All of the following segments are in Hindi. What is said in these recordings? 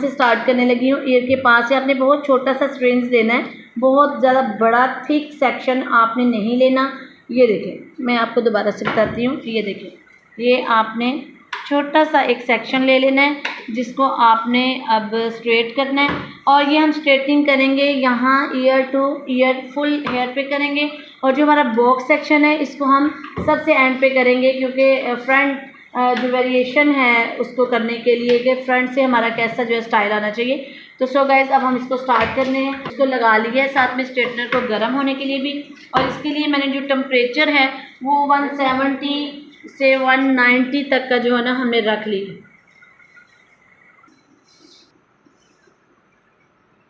से स्टार्ट करने लगी हूँ। ईयर के पास से आपने बहुत छोटा सा स्ट्रिंग्स लेना है, बहुत ज़्यादा बड़ा थिक सेक्शन आपने नहीं लेना। ये देखें, मैं आपको दोबारा से बताती हूँ। ये देखें, ये आपने छोटा सा एक सेक्शन ले लेना है, जिसको आपने अब स्ट्रेट करना है। और ये हम स्ट्रेटनिंग करेंगे यहाँ ear to ear full hair पे करेंगे। और जो हमारा बॉक्स सेक्शन है इसको हम सबसे एंड पे करेंगे, क्योंकि फ्रंट जो वेरिएशन है उसको करने के लिए कि फ्रंट से हमारा कैसा जो है स्टाइल आना चाहिए। तो सो गाइस, अब हम इसको स्टार्ट करने हैं। इसको लगा लिया है साथ में स्ट्रेटनर को गर्म होने के लिए भी। और इसके लिए मैंने जो टेम्परेचर है वो 170 से 190 तक का जो है ना हमने रख ली।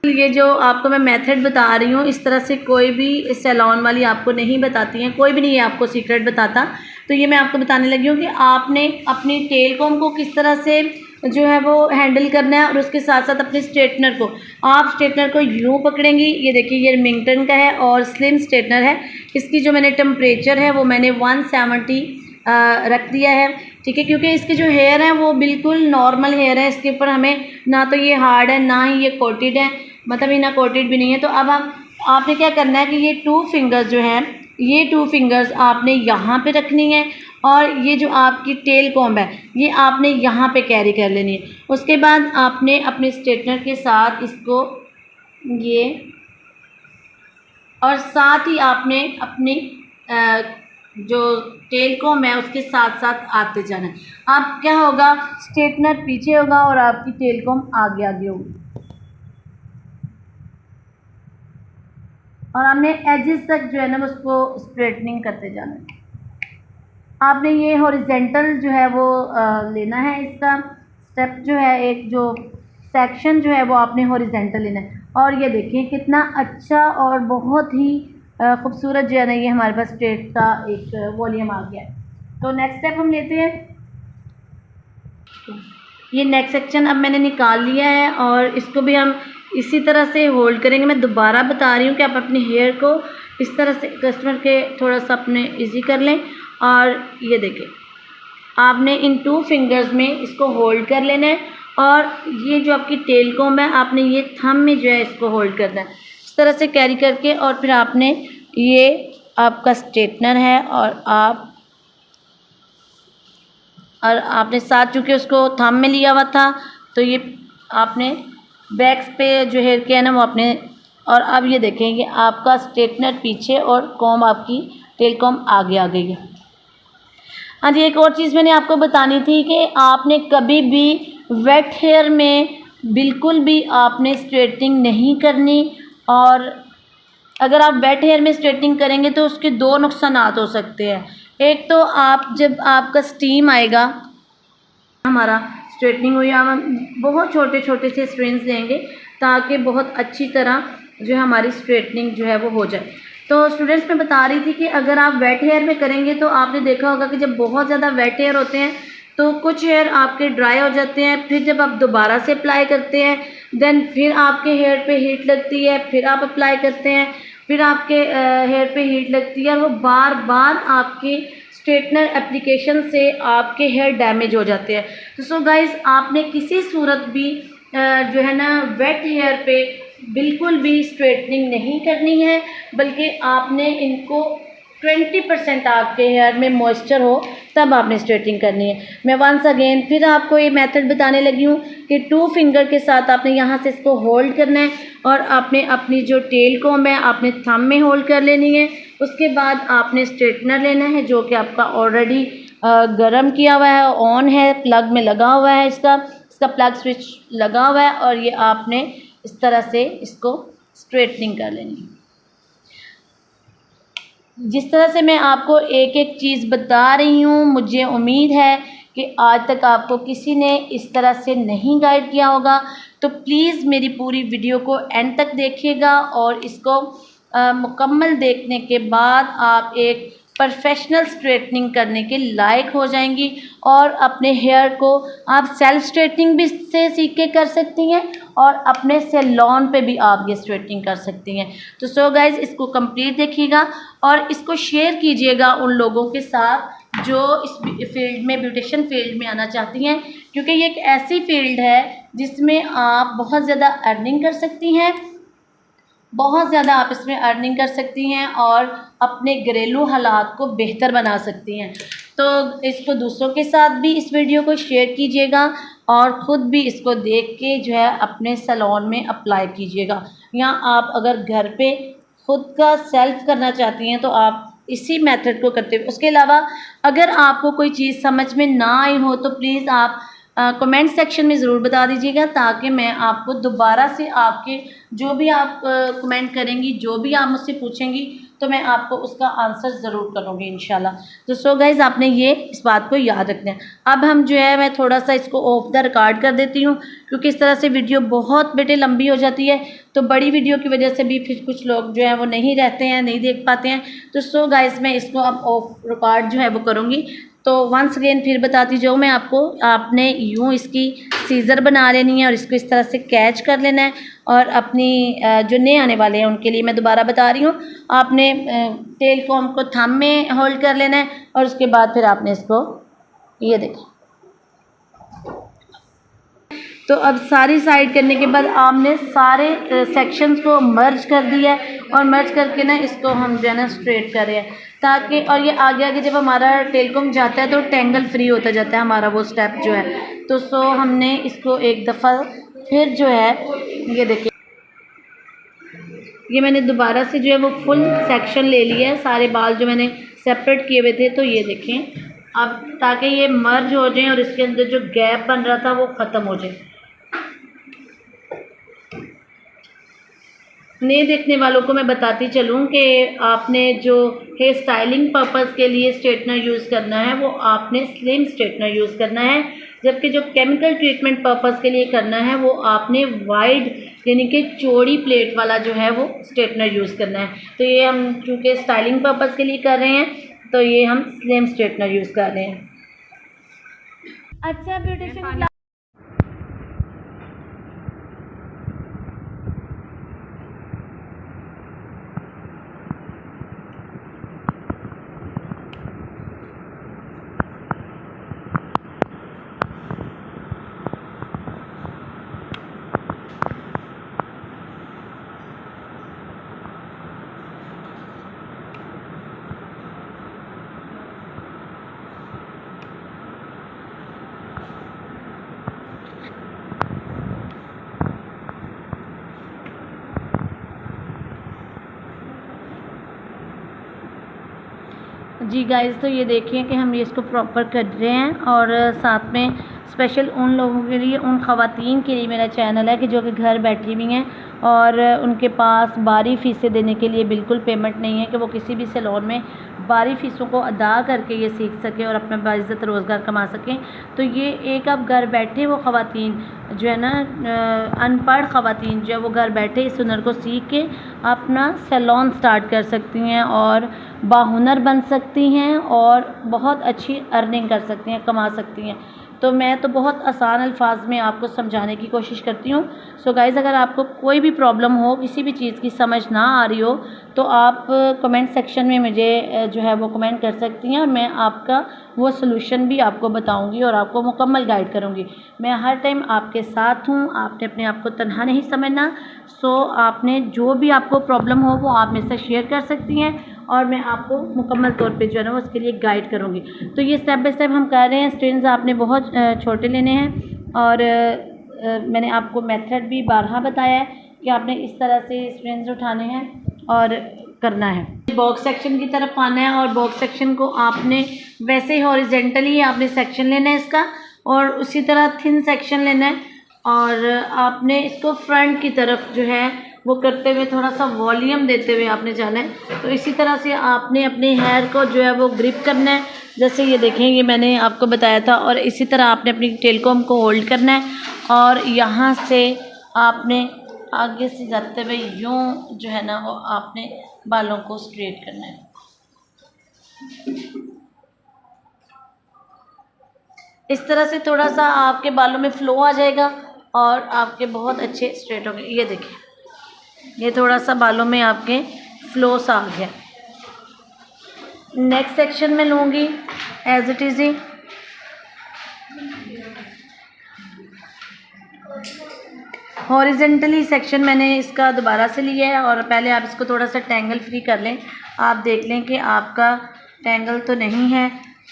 ये जो आपको मैं मेथड बता रही हूँ, इस तरह से कोई भी सैलून वाली आपको नहीं बताती हैं, कोई भी नहीं है आपको सीक्रेट बताता। तो ये मैं आपको बताने लगी हूँ कि आपने अपनी टेल कॉम को किस तरह से जो है वो हैंडल करना है। और उसके साथ साथ अपने स्ट्रेटनर को, आप स्ट्रेटनर को यूँ पकड़ेंगी। ये देखिए, ये रिमिंगटन का है और स्लिम स्ट्रेटनर है। इसकी जो मैंने टेम्परेचर है वो मैंने 170 रख दिया है, ठीक है। क्योंकि इसके जो हेयर हैं वो बिल्कुल नॉर्मल हेयर है, इसके ऊपर हमें ना तो ये हार्ड है ना ही ये कोटेड है, मतलब ये ना कोटेड भी नहीं है। तो अब आपने क्या करना है कि ये 2 फिंगर्स जो हैं, ये 2 फिंगर्स आपने यहाँ पे रखनी है। और ये जो आपकी टेल कॉम्ब है ये आपने यहाँ पे कैरी कर लेनी है। उसके बाद आपने अपने स्ट्रेटनर के साथ इसको ये, और साथ ही आपने अपनी जो टेल कॉम्ब है उसके साथ साथ आते जाना है। अब क्या होगा, स्ट्रेटनर पीछे होगा और आपकी टेल कॉम्ब आगे आगे होगी। और हमने एजेस तक जो है ना उसको स्ट्रेटनिंग करते जाना है। आपने ये हॉरिजेंटल जो है वो लेना है, इसका स्टेप जो है, एक जो सेक्शन जो है वो आपने हॉरिजेंटल लेना है। और ये देखिए कितना अच्छा और बहुत ही खूबसूरत जो है ना ये हमारे पास स्ट्रेट का एक वॉल्यूम आ गया है। तो नेक्स्ट स्टेप हम लेते हैं। ये नेक्स्ट सेक्शन अब मैंने निकाल लिया है और इसको भी हम इसी तरह से होल्ड करेंगे। मैं दोबारा बता रही हूँ कि आप अपने हेयर को इस तरह से कस्टमर के थोड़ा सा अपने इजी कर लें। और ये देखें, आपने इन 2 फिंगर्स में इसको होल्ड कर लेना है। और ये जो आपकी टेल कॉम्ब है आपने ये थंब में जो है इसको होल्ड करना है, इस तरह से कैरी करके। और फिर आपने ये आपका स्ट्रेटनर है और आपने साथ चूँकि उसको थंब में लिया हुआ था, तो ये आपने बैक्स पे जो हेयर के है ना वो आपने। और अब ये देखें, ये आपका स्ट्रेटनर पीछे और कॉम्ब आपकी टेल कॉम्ब आगे आ गई है। हाँ जी, एक और चीज़ मैंने आपको बतानी थी कि आपने कभी भी वेट हेयर में बिल्कुल भी आपने स्ट्रेटनिंग नहीं करनी। और अगर आप वेट हेयर में स्ट्रेटनिंग करेंगे तो उसके 2 नुकसानात हो सकते हैं। एक तो आप जब आपका स्टीम आएगा, हमारा स्ट्रेटनिंग हुई, हम बहुत छोटे छोटे से स्ट्रिंग्स लेंगे ताकि बहुत अच्छी तरह जो है हमारी स्ट्रेटनिंग जो है वो हो जाए। तो स्टूडेंट्स मैं बता रही थी कि अगर आप वेट हेयर में करेंगे तो आपने देखा होगा कि जब बहुत ज़्यादा वेट हेयर होते हैं तो कुछ हेयर आपके ड्राई हो जाते हैं। फिर जब आप दोबारा से अप्लाई करते हैं देन फिर आपके हेयर पे हीट लगती है, फिर आप अप्लाई करते हैं, फिर आपके हेयर पे हीट लगती है और वो बार बार आपकी स्ट्रेटनर एप्लीकेशन से आपके हेयर डैमेज हो जाते हैं। तो सो गाइस, आपने किसी सूरत भी जो है ना वेट हेयर पे बिल्कुल भी स्ट्रेटनिंग नहीं करनी है, बल्कि आपने इनको 20% आपके हेयर में मॉइस्चर हो तब आपने स्ट्रेटनिंग करनी है। मैं वंस अगेन फिर आपको ये मेथड बताने लगी हूँ कि 2 फिंगर के साथ आपने यहाँ से इसको होल्ड करना है और आपने अपनी जो टेल कॉम्ब है आपने थंब में होल्ड कर लेनी है। उसके बाद आपने स्ट्रेटनर लेना है जो कि आपका ऑलरेडी गर्म किया हुआ है, ऑन है, प्लग में लगा हुआ है, इसका प्लग स्विच लगा हुआ है। और ये आपने इस तरह से इसको स्ट्रेटनिंग कर लेनी है। जिस तरह से मैं आपको एक एक चीज़ बता रही हूँ, मुझे उम्मीद है कि आज तक आपको किसी ने इस तरह से नहीं गाइड किया होगा। तो प्लीज़ मेरी पूरी वीडियो को एंड तक देखिएगा और इसको मुकम्मल देखने के बाद आप एक प्रोफेशनल स्ट्रेटनिंग करने के लायक हो जाएंगी। और अपने हेयर को आप सेल्फ स्ट्रेटनिंग भी से सीख के कर सकती हैं और अपने सैलून पे भी आप ये स्ट्रेटनिंग कर सकती हैं। तो सो गाइज़, इसको कंप्लीट देखिएगा और इसको शेयर कीजिएगा उन लोगों के साथ जो इस फील्ड में, ब्यूटिशियन फील्ड में आना चाहती हैं, क्योंकि ये एक ऐसी फील्ड है जिसमें आप बहुत ज़्यादा अर्निंग कर सकती हैं, बहुत ज़्यादा आप इसमें अर्निंग कर सकती हैं और अपने घरेलू हालात को बेहतर बना सकती हैं। तो इसको दूसरों के साथ भी इस वीडियो को शेयर कीजिएगा और ख़ुद भी इसको देख के जो है अपने सैलून में अप्लाई कीजिएगा। या आप अगर घर पे ख़ुद का सेल्फ करना चाहती हैं तो आप इसी मेथड को करते हुए, उसके अलावा अगर आपको कोई चीज़ समझ में ना आई हो तो प्लीज़ आप कमेंट सेक्शन में ज़रूर बता दीजिएगा, ताकि मैं आपको दोबारा से आपके जो भी आप कमेंट करेंगी, जो भी आप मुझसे पूछेंगी, तो मैं आपको उसका आंसर ज़रूर करूँगी इंशाल्लाह। तो सो गाइज़, आपने ये इस बात को याद रखना है। अब हम जो है, मैं थोड़ा सा इसको ऑफ द रिकॉर्ड कर देती हूँ, क्योंकि इस तरह से वीडियो बहुत बेटे लंबी हो जाती है, तो बड़ी वीडियो की वजह से भी फिर कुछ लोग जो है वो नहीं रहते हैं, नहीं देख पाते हैं। तो सो गाइज़, मैं इसको अब ऑफ रिकॉर्ड जो है वो करूँगी। तो वंस अगेन फिर बताती जाऊँ मैं आपको, आपने यूँ इसकी सीज़र बना लेनी है और इसको इस तरह से कैच कर लेना है। और अपनी जो नए आने वाले हैं उनके लिए मैं दोबारा बता रही हूँ, आपने टेल कॉम्ब को थंब में होल्ड कर लेना है और उसके बाद फिर आपने इसको, ये देखो। तो अब सारी साइड करने के बाद आपने सारे सेक्शंस को मर्ज कर दिया है और मर्ज करके ना इसको हम जो है ना स्ट्रेट कर रहे हैं, ताकि, और ये आगे आगे जब हमारा टेलकॉम जाता है तो टेंगल फ्री होता जाता है हमारा वो स्टेप जो है। तो सो हमने इसको एक दफ़ा फिर जो है, ये देखिए, ये मैंने दोबारा से जो है वो फुल सेक्शन ले लिया है, सारे बाल जो मैंने सेपरेट किए हुए थे। तो ये देखें अब, ताकि ये मर्ज हो जाए और इसके अंदर जो गैप बन रहा था वो ख़त्म हो जाए। नए देखने वालों को मैं बताती चलूँ कि आपने जो हेयर स्टाइलिंग पर्पज़ के लिए स्ट्रेटनर यूज़ करना है वो आपने स्लिम स्ट्रेटनर यूज़ करना है, जबकि जो केमिकल ट्रीटमेंट पर्पज़ के लिए करना है वो आपने वाइड यानी कि चौड़ी प्लेट वाला जो है वो स्ट्रेटनर यूज़ करना है। तो ये हम चूँकि स्टाइलिंग पर्पज़ के लिए कर रहे हैं तो ये हम स्लिम स्ट्रेटनर यूज़ कर रहे हैं। अच्छा, ब्यूटिशियन जी गाइस, तो ये देखिए कि हम ये इसको प्रॉपर कर रहे हैं और साथ में स्पेशल उन लोगों के लिए, उन ख़वातीन के लिए मेरा चैनल है कि जो कि घर बैठी हुई हैं और उनके पास बारी फ़ीसें देने के लिए बिल्कुल पेमेंट नहीं है कि वो किसी भी सैलून में बारी फ़ीसों को अदा करके ये सीख सकें और अपना बाइज़्ज़त रोज़गार कमा सकें। तो ये एक, अब घर बैठे वो ख़वातीन जो है ना, अनपढ़ ख़वातीन जो है वो घर बैठे इस हुनर को सीख के अपना सैलून स्टार्ट कर सकती हैं और बाहुनर बन सकती हैं और बहुत अच्छी अर्निंग कर सकती हैं, कमा सकती हैं। तो मैं तो बहुत आसान अल्फाज में आपको समझाने की कोशिश करती हूँ। सो गाइज़, अगर आपको कोई भी प्रॉब्लम हो, किसी भी चीज़ की समझ ना आ रही हो, तो आप कमेंट सेक्शन में मुझे जो है वो कमेंट कर सकती हैं और मैं आपका वो सलूशन भी आपको बताऊंगी और आपको मुकम्मल गाइड करूंगी। मैं हर टाइम आपके साथ हूँ, आपने अपने आप को तन्हा नहीं समझना। सो आपने जो भी आपको प्रॉब्लम हो वो आप मेरे से शेयर कर सकती हैं और मैं आपको मुकम्मल तौर पे जो है ना उसके लिए गाइड करूँगी। तो ये स्टेप बाय स्टेप हम कर रहे हैं। स्ट्रिंग्स आपने बहुत छोटे लेने हैं और मैंने आपको मेथड भी बारहा बताया है कि आपने इस तरह से स्ट्रिंग्स उठाने हैं और करना है। बॉक्स सेक्शन की तरफ आना है और बॉक्स सेक्शन को आपने वैसे ही हॉरिजेंटली आपने सेक्शन लेना है इसका, और उसी तरह थिन सेक्शन लेना है और आपने इसको फ्रंट की तरफ जो है वो करते हुए थोड़ा सा वॉल्यूम देते हुए आपने जाना है। तो इसी तरह से आपने अपने हेयर को जो है वो ग्रिप करना है, जैसे ये देखें, ये मैंने आपको बताया था। और इसी तरह आपने अपनी टेलकॉम को होल्ड करना है और यहाँ से आपने आगे से जाते हुए यूँ जो है ना वो आपने बालों को स्ट्रेट करना है। इस तरह से थोड़ा सा आपके बालों में फ़्लो आ जाएगा और आपके बहुत अच्छे स्ट्रेट होंगे। ये देखिए, ये थोड़ा सा बालों में आपके फ़्लो सा आ गया। नेक्स्ट सेक्शन में लूँगी एज इट इज़ ही हॉरिजेंटली सेक्शन मैंने इसका दोबारा से लिया है और पहले आप इसको थोड़ा सा टेंगल फ्री कर लें। आप देख लें कि आपका टेंगल तो नहीं है,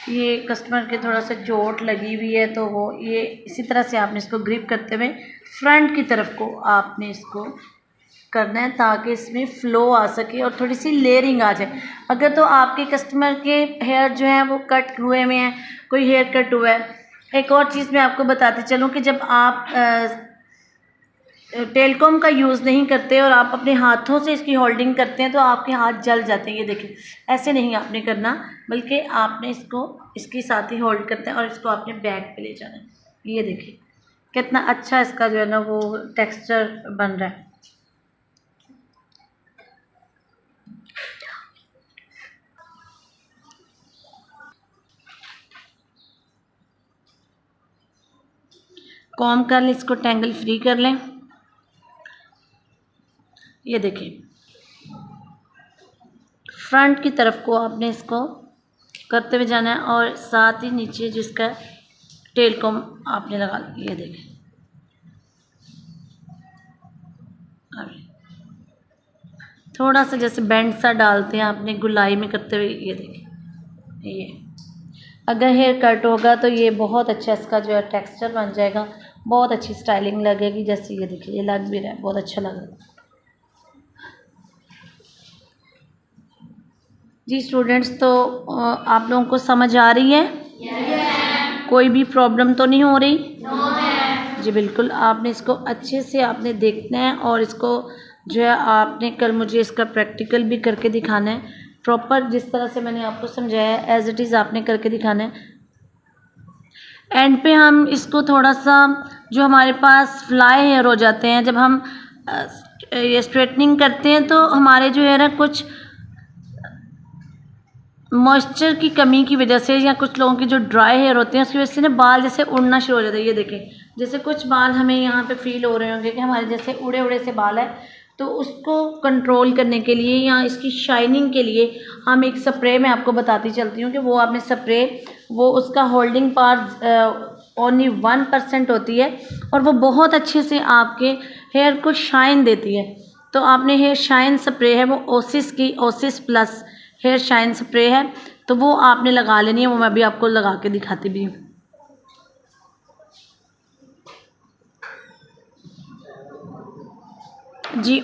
ये कस्टमर के थोड़ा सा चोट लगी हुई है, तो वो ये इसी तरह से आपने इसको ग्रिप करते हुए फ्रंट की तरफ को आपने इसको करना है ताकि इसमें फ़्लो आ सके और थोड़ी सी लेयरिंग आ जाए। अगर तो आपके कस्टमर के हेयर जो हैं वो कट हुए हुए हैं, कोई हेयर कट हुआ है। एक और चीज़ मैं आपको बताती चलूँ कि जब आप टेलकॉम का यूज़ नहीं करते और आप अपने हाथों से इसकी होल्डिंग करते हैं तो आपके हाथ जल जाते हैं। ये देखिए, ऐसे नहीं आपने करना, बल्कि आपने इसको इसके साथ ही होल्ड करते हैं और इसको आपने बैक पे ले जाना है। ये देखिए कितना अच्छा इसका जो है ना वो टेक्सचर बन रहा है। कॉम कर लें, इसको टेंगल फ्री कर लें। ये देखिए फ्रंट की तरफ को आपने इसको करते हुए जाना है और साथ ही नीचे जिसका टेलकॉम आपने लगा लिया। ये देखिए थोड़ा सा जैसे बैंड सा डालते हैं आपने गुलाई में करते हुए। ये देखिए, ये अगर हेयर कट होगा तो ये बहुत अच्छा इसका जो है टेक्सचर बन जाएगा, बहुत अच्छी स्टाइलिंग लगेगी। जैसे ये देखिए ये लग भी रहा है, बहुत अच्छा लग रहा है। जी स्टूडेंट्स, तो आप लोगों को समझ आ रही है? कोई भी प्रॉब्लम तो नहीं हो रही? जी बिल्कुल, आपने इसको अच्छे से आपने देखना है और इसको जो है आपने कल मुझे इसका प्रैक्टिकल भी करके दिखाना है। प्रॉपर जिस तरह से मैंने आपको समझाया है एज इट इज़ आपने करके दिखाना है। एंड पे हम इसको थोड़ा सा जो हमारे पास फ्लाई हेयर हो जाते हैं, जब हम ये स्ट्रेटनिंग करते हैं तो हमारे जो है ना कुछ मॉइस्चर की कमी की वजह से या कुछ लोगों के जो ड्राई हेयर होते हैं उसकी वजह से ना बाल जैसे उड़ना शुरू हो जाता है। ये देखें, जैसे कुछ बाल हमें यहाँ पे फील हो रहे होंगे कि हमारे जैसे उड़े उड़े से बाल है, तो उसको कंट्रोल करने के लिए या इसकी शाइनिंग के लिए हम एक स्प्रे मैं आपको बताती चलती हूँ कि वो आपने स्प्रे वो उसका होल्डिंग पावर ओनली 1% होती है और वो बहुत अच्छे से आपके हेयर को शाइन देती है। तो आपने हेयर शाइन स्प्रे है वो ओसिस की Osis plus hair shine spray है, तो वो आपने लगा लेनी है। वो मैं अभी आपको लगा के दिखाती भी हूँ। जी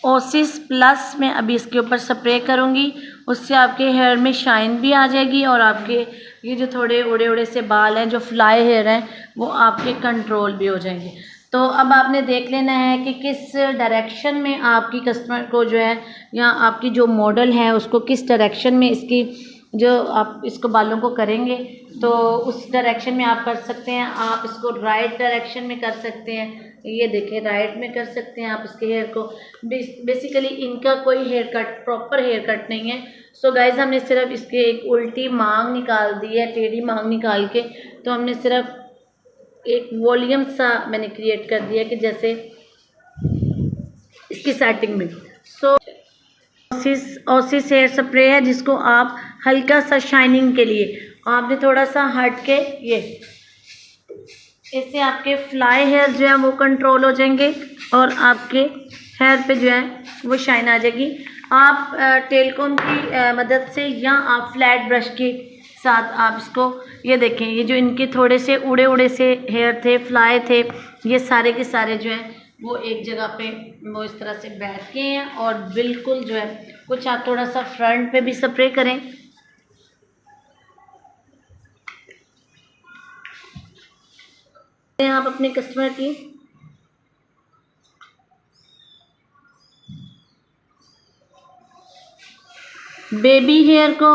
ओसिस प्लस में अभी इसके ऊपर स्प्रे करूँगी, उससे आपके हेयर में शाइन भी आ जाएगी और आपके ये जो थोड़े उड़े उड़े से बाल हैं जो फ्लाई हेयर हैं वो आपके कंट्रोल भी हो जाएंगे। तो अब आपने देख लेना है कि किस डायरेक्शन में आपकी कस्टमर को जो है या आपकी जो मॉडल है उसको किस डायरेक्शन में इसकी जो आप इसको बालों को करेंगे, तो उस डायरेक्शन में आप कर सकते हैं। आप इसको राइट डायरेक्शन में कर सकते हैं। ये देखें राइट में कर सकते हैं आप इसके हेयर को। बेसिकली इनका कोई hair cut proper hair cut नहीं है। सो गाइज हमने सिर्फ इसके एक उल्टी मांग निकाल दी है, टेढ़ी मांग निकाल के, तो हमने सिर्फ एक वॉल्यूम सा मैंने क्रिएट कर दिया कि जैसे इसकी सेटिंग में। सो ओसिस हेयर स्प्रे है जिसको आप हल्का सा शाइनिंग के लिए आपने थोड़ा सा हट के ये इससे आपके फ्लाई हेयर जो है वो कंट्रोल हो जाएंगे और आपके हेयर पे जो है वो शाइन आ जाएगी। आप टेलकॉम की मदद से या आप फ्लैट ब्रश के साथ आप इसको ये देखें, ये जो इनके थोड़े से उड़े उड़े से हेयर थे फ्लाई थे, ये सारे के सारे जो हैं वो एक जगह पे वो इस तरह से बैठ गए हैं और बिल्कुल जो है कुछ आप थोड़ा सा फ्रंट पे भी स्प्रे करें। आप अपने कस्टमर की बेबी हेयर को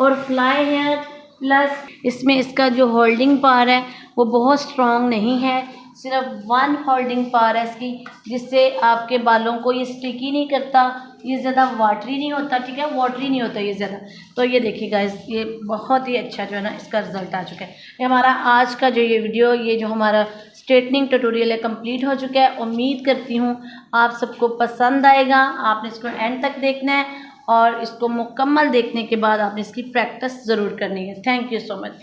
और फ्लाई हेयर प्लस इसमें इसका जो होल्डिंग पावर है वो बहुत स्ट्रॉन्ग नहीं है, सिर्फ 1 होल्डिंग पावर है इसकी, जिससे आपके बालों को ये स्टिकी नहीं करता, ये ज़्यादा वाटरी नहीं होता। ठीक है, वाटरी नहीं होता ये ज़्यादा। तो ये देखिए गाइस, ये बहुत ही अच्छा जो है ना इसका रिज़ल्ट आ चुका है। ये हमारा आज का जो ये वीडियो, ये जो हमारा स्ट्रेटनिंग ट्यूटोरियल है कंप्लीट हो चुका है। उम्मीद करती हूँ आप सबको पसंद आएगा। आपने इसको एंड तक देखना है और इसको मुकम्मल देखने के बाद आपने इसकी प्रैक्टिस ज़रूर करनी है। Thank you so much.